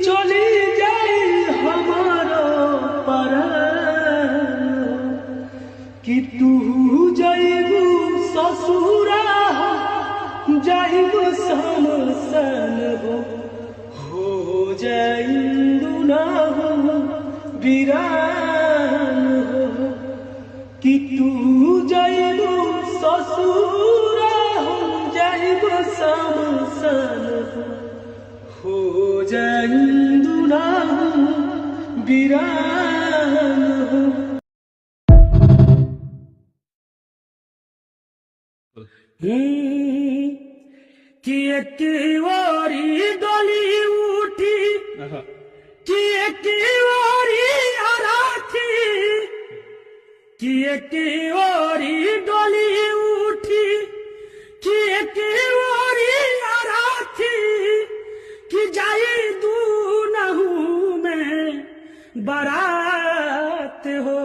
चली जाए हमारो परा कि तू जाइबू ससुरा जाइबू समसन हो जाइंदू ना वीरान हो कि तू जाइबू ससुरा जाइबू समसन हो जाइंदू ना वीरान हो। कि एक ओरी डोली उठी कि एक ओरी आराथी कि एक ओरी डोली उठी कि एक ओरी आराथी कि जाई दू नहू में बारात हो।